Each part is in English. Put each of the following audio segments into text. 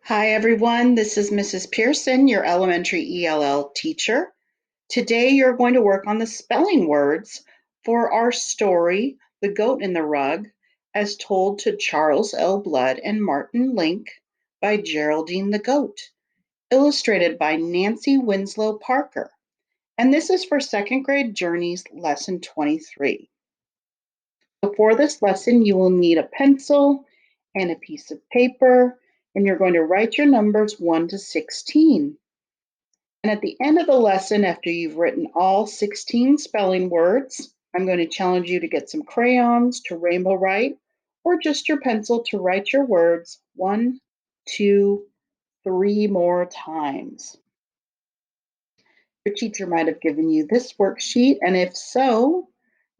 Hi everyone, this is Mrs. Pearson, your elementary ELL teacher. Today you're going to work on the spelling words for our story, The Goat in the Rug, as told to Charles L. Blood and Martin Link by Geraldine the Goat, illustrated by Nancy Winslow Parker. And this is for second grade Journeys lesson 23. Before this lesson, you will need a pencil and a piece of paper, and you're going to write your numbers 1 to 16. And at the end of the lesson, after you've written all 16 spelling words, I'm going to challenge you to get some crayons to rainbow write, or just your pencil to write your words 1, 2, 3 more times. Your teacher might have given you this worksheet, and if so,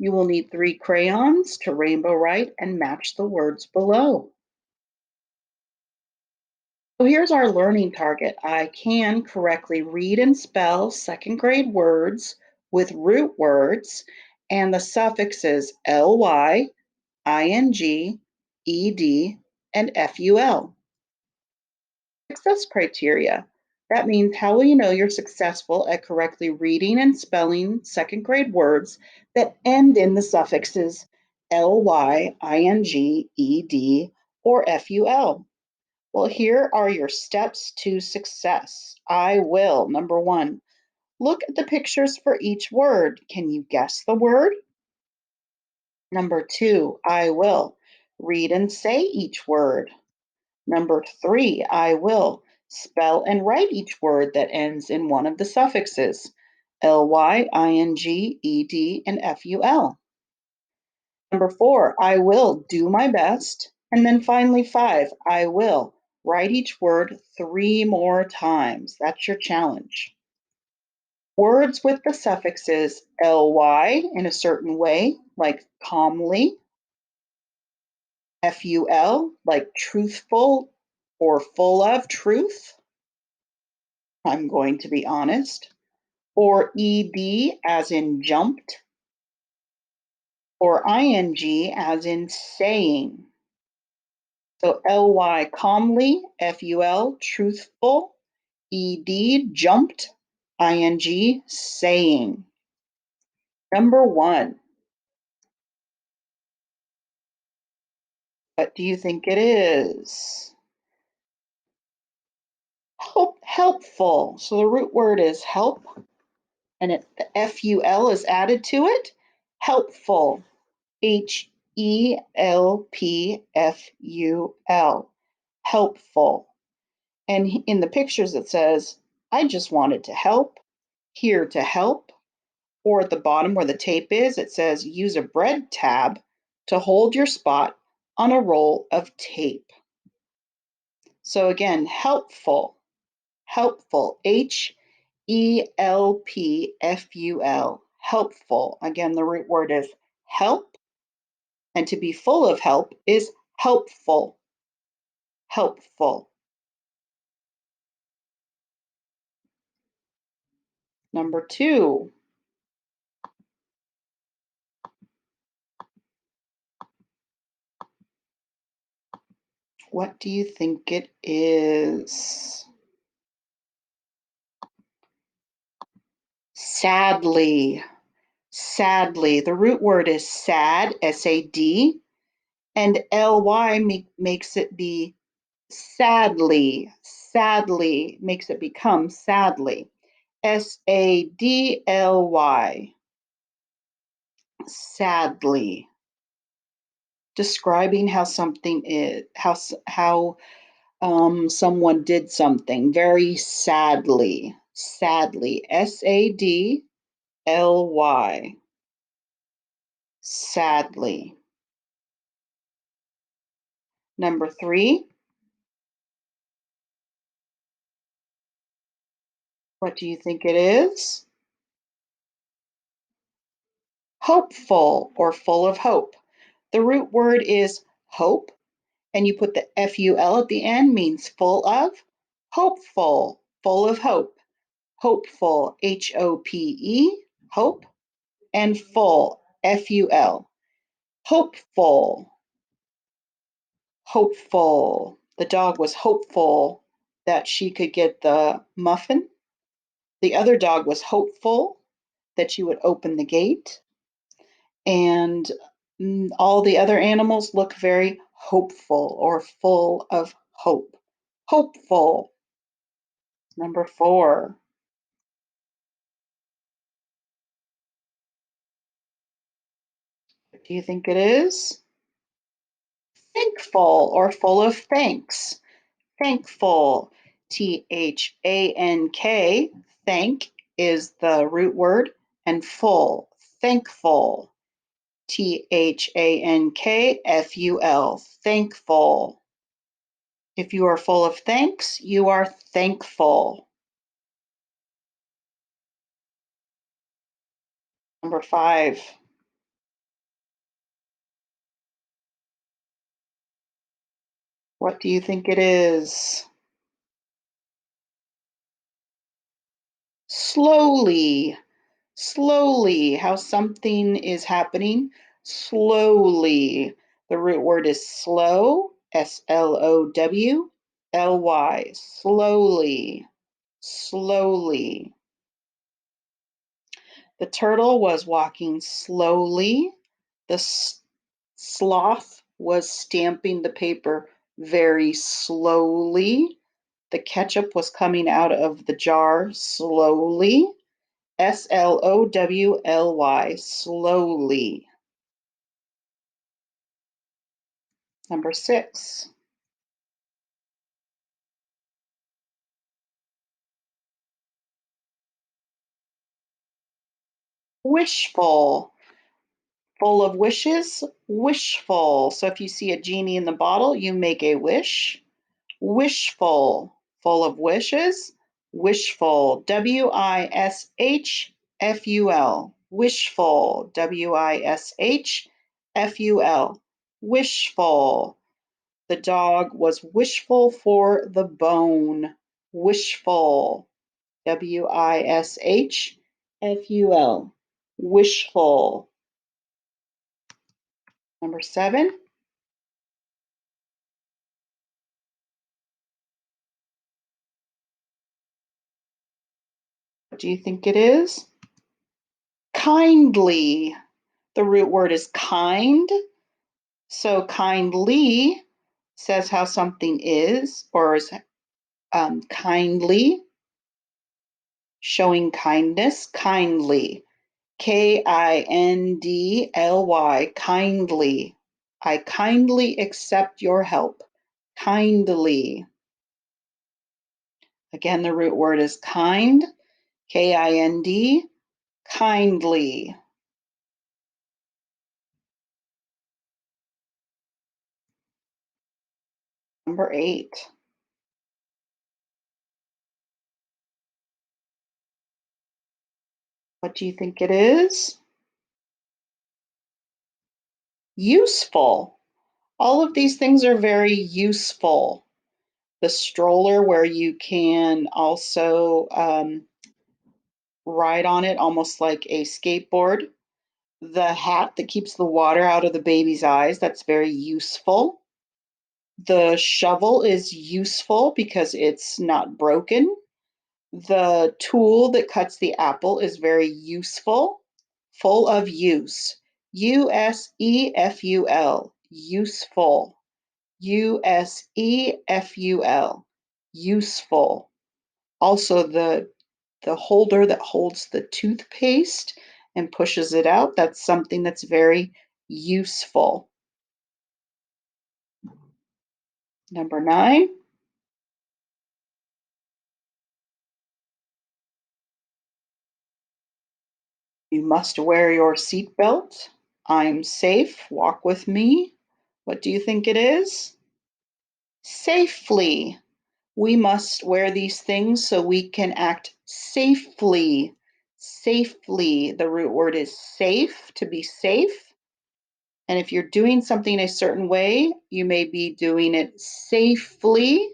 you will need 3 crayons to rainbow write and match the words below. So here's our learning target. I can correctly read and spell second grade words with root words and the suffixes ly, ing, ed, and ful. Success criteria. That means how will you know you're successful at correctly reading and spelling second grade words that end in the suffixes ly, ing, ed, or ful? Well, here are your steps to success. I will. Number 1, look at the pictures for each word. Can you guess the word? Number 2, I will. Read and say each word. Number 3, I will. Spell and write each word that ends in one of the suffixes ly, ing, ed, and ful. Number 4, I will do my best. And then finally 5, I will write each word 3 more times. That's your challenge. Words with the suffixes ly in a certain way, like calmly, ful, like truthful or full of truth, I'm going to be honest, or ed as in jumped, or ing as in saying. So ly calmly, ful truthful, ed jumped, ing saying. Number 1, what do you think it is? Helpful. So the root word is help, and the ful is added to it. Helpful. helpful. Helpful. And in the pictures it says, I just wanted to help, here to help, or at the bottom where the tape is, it says use a bread tab to hold your spot on a roll of tape. So again, helpful, helpful, helpful, helpful. Again, the root word is help, and to be full of help is helpful, helpful. Number 2, what do you think it is? Sadly, sadly. The root word is sad, S-A-D, and ly makes it be sadly, sadly, makes it become sadly. S-A-D-L-Y, sadly. Describing how something is, how someone did something very sadly, sadly, S-A-D-L-Y, sadly. Number 3, what do you think it is? Hopeful or full of hope. The root word is hope, and you put the ful at the end, means full of. Hopeful, full of hope. Hopeful, H-O-P-E, hope, and full, F-U-L. Hopeful, hopeful. The dog was hopeful that she could get the muffin. The other dog was hopeful that you would open the gate. And all the other animals look very hopeful or full of hope. Hopeful. Number 4. What do you think it is? Thankful or full of thanks. Thankful. Thank. Thank is the root word, and full. Thankful. Thankful. Thankful. If you are full of thanks, you are thankful. Number 5. What do you think it is? Slowly. Slowly. How something is happening slowly. The root word is slow. Slowly. Slowly. Slowly. The turtle was walking slowly. The sloth was stamping the paper very slowly. The ketchup was coming out of the jar slowly. Slowly. Slowly. Number 6. Wishful. Full of wishes, wishful. So if you see a genie in the bottle, you make a wish. Wishful. Full of wishes, wishful. Wishful. Wishful. Wishful. Wishful. The dog was wishful for the bone. Wishful. Wishful. Wishful. Number 7. What do you think it is? Kindly. The root word is kind. So kindly says how something is, or is kindly, showing kindness, kindly. Kindly. Kindly. I kindly accept your help. Kindly. Again, the root word is kind. Kind. Kindly. Number 8. What do you think it is? Useful. All of these things are very useful. The stroller, where you can also ride on it almost like a skateboard. The hat that keeps the water out of the baby's eyes, that's very useful. The shovel is useful because it's not broken. The tool that cuts the apple is very useful, full of use. Useful. Useful. Useful. Useful. Also, the holder that holds the toothpaste and pushes it out, that's something that's very useful. Number 9. You must wear your seatbelt. I'm safe. Walk with me. What do you think it is? Safely. We must wear these things so we can act safely. Safely. The root word is safe, to be safe. And if you're doing something a certain way, you may be doing it safely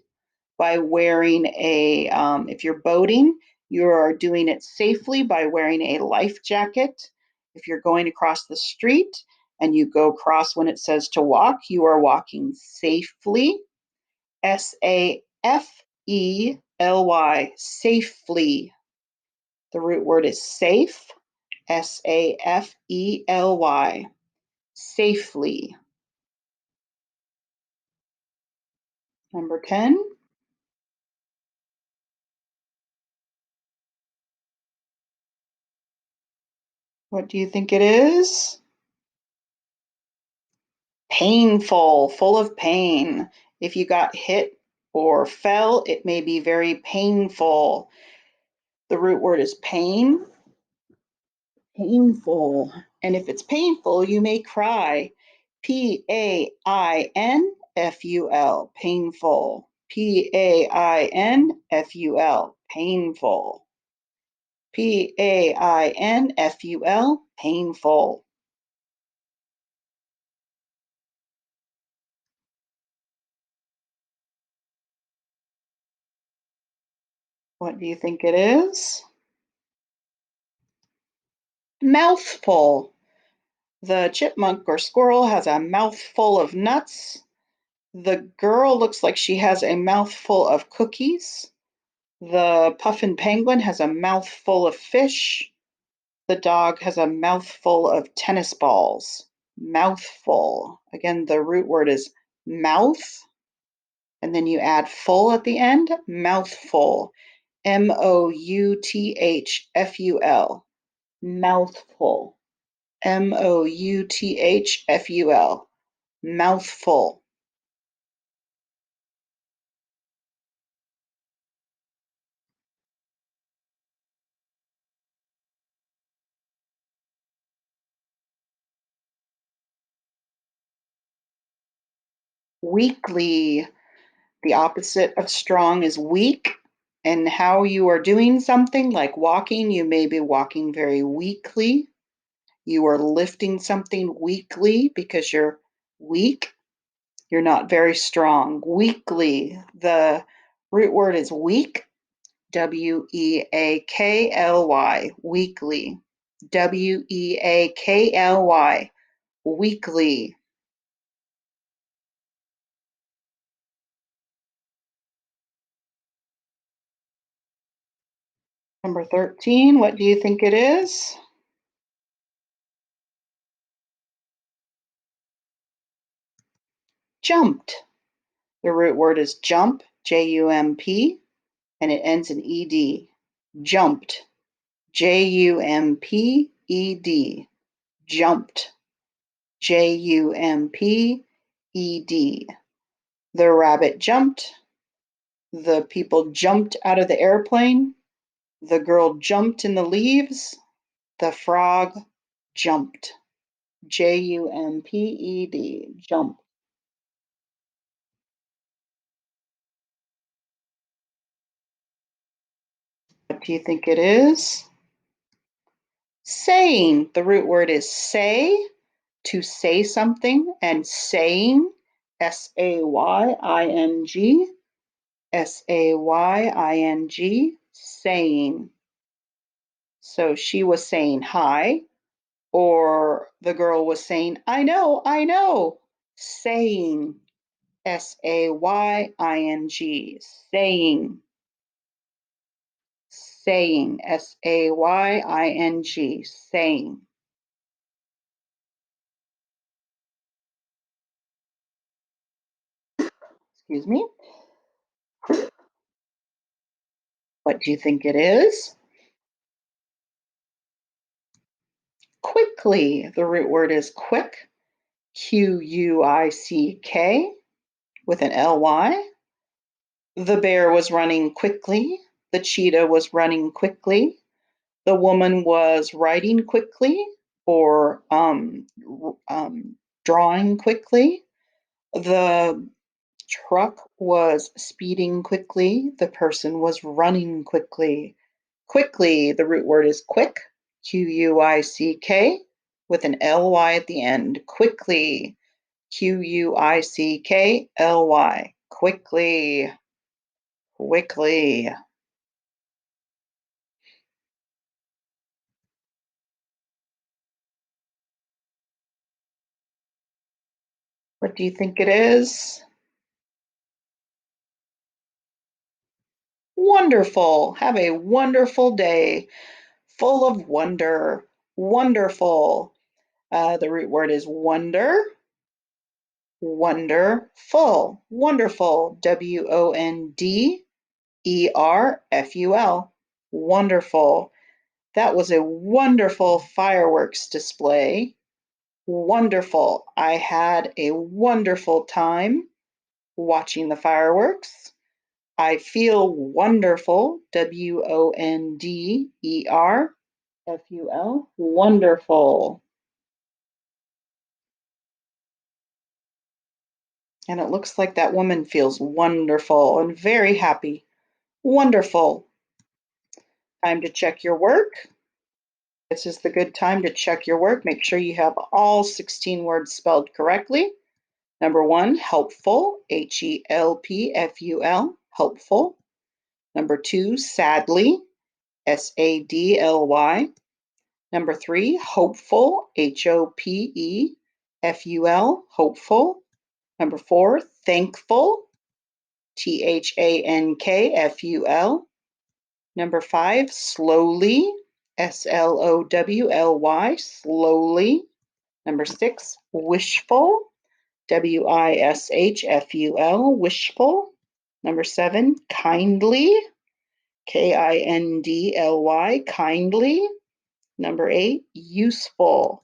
by wearing if you're boating, you are doing it safely by wearing a life jacket. If you're going across the street and you go across when it says to walk, you are walking safely. Safely. Safely. The root word is safe, Safely. Safely. Number 10. What do you think it is? Painful, full of pain. If you got hit or fell, it may be very painful. The root word is pain, painful. And if it's painful, you may cry. Painful, painful. Painful, painful. Painful, painful. What do you think it is? Mouthful. The chipmunk or squirrel has a mouthful of nuts. The girl looks like she has a mouthful of cookies. The puffin penguin has a mouthful of fish. The dog has a mouthful of tennis balls. Mouthful. Again, the root word is mouth, and then you add full at the end. Mouthful. Mouthful. Mouthful. Mouthful. Mouthful. Weakly. The opposite of strong is weak. And how you are doing something like walking, you may be walking very weakly. You are lifting something weakly because you're weak. You're not very strong. Weakly. The root word is weak. Weakly. Weakly. Weakly. Weakly. Number 13, what do you think it is? Jumped. The root word is jump, Jump, and it ends in ed. Jumped. Jumped. Jumped. Jumped. The rabbit jumped. The people jumped out of the airplane. The girl jumped in the leaves. The frog jumped. Jumped. Jump. What do you think it is? Saying. The root word is say, to say something, and saying, Saying, Saying, saying. So she was saying hi, or the girl was saying, I know, I know. Saying, Saying, saying. Saying, Saying, saying. Excuse me. What do you think it is? Quickly. The root word is quick, Quick, with an ly. The bear was running quickly. The cheetah was running quickly. The woman was writing quickly or drawing quickly. The truck was speeding quickly. The person was running quickly. Quickly, the root word is quick, Quick, with an ly at the end. Quickly, Quickly. Quickly, quickly. What do you think it is? Wonderful. Have a wonderful day full of wonder. Wonderful. The root word is wonder. Wonderful. Wonderful. Wonderful. Wonderful. That was a wonderful fireworks display. Wonderful. I had a wonderful time watching the fireworks. I feel wonderful. Wonderful. Wonderful. And it looks like that woman feels wonderful and very happy. Wonderful. Time to check your work. This is the good time to check your work. Make sure you have all 16 words spelled correctly. Number one, helpful, Helpful, helpful. Number two, sadly, Sadly. Number three, hopeful, Hopeful, hopeful. Number four, thankful, Thankful. Number five, slowly, Slowly, slowly. Number six, wishful, wishful. Number seven, kindly, kindly. Number eight, useful,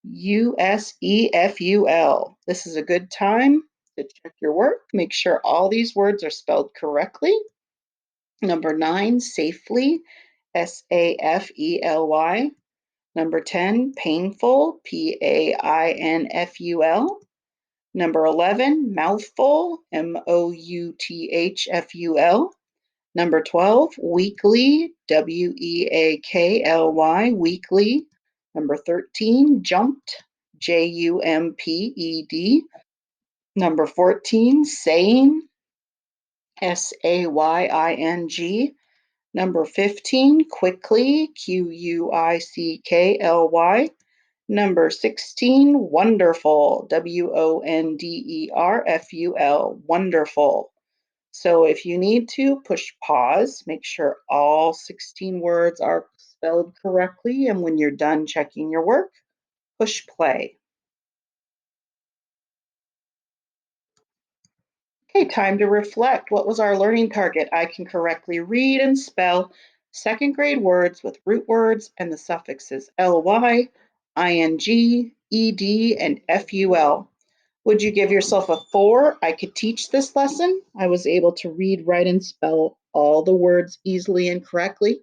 Useful. This is a good time to check your work. Make sure all these words are spelled correctly. Number nine, safely, Safely. Number 10, painful, Painful. Number 11, mouthful, Mouthful. Number 12, weekly, weekly. Number 13, jumped, Jumped. Number 14, saying, Saying. Number 15, quickly, Quickly. Number 16, wonderful, Wonderful, wonderful. So if you need to, push pause, make sure all 16 words are spelled correctly, and when you're done checking your work, push play. Okay, time to reflect. What was our learning target? I can correctly read and spell second grade words with root words and the suffixes ly, ing, ed, and ful. Would you give yourself a 4? I could teach this lesson. I was able to read, write, and spell all the words easily and correctly.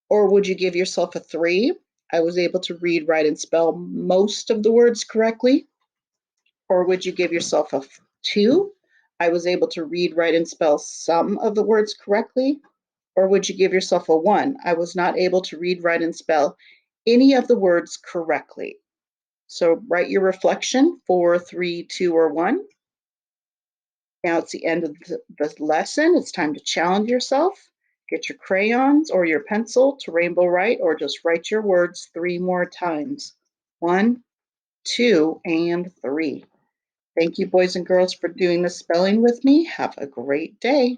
Or would you give yourself a 3? I was able to read, write, and spell most of the words correctly. Or would you give yourself a 2? I was able to read, write, and spell some of the words correctly. Or would you give yourself a 1? I was not able to read, write, and spell any of the words correctly. So write your reflection, 4, 3, 2, or 1. Now it's the end of the lesson. It's time to challenge yourself. Get your crayons or your pencil to rainbow write, or just write your words 3 more times. 1, 2, and 3. Thank you, boys and girls, for doing the spelling with me. Have a great day.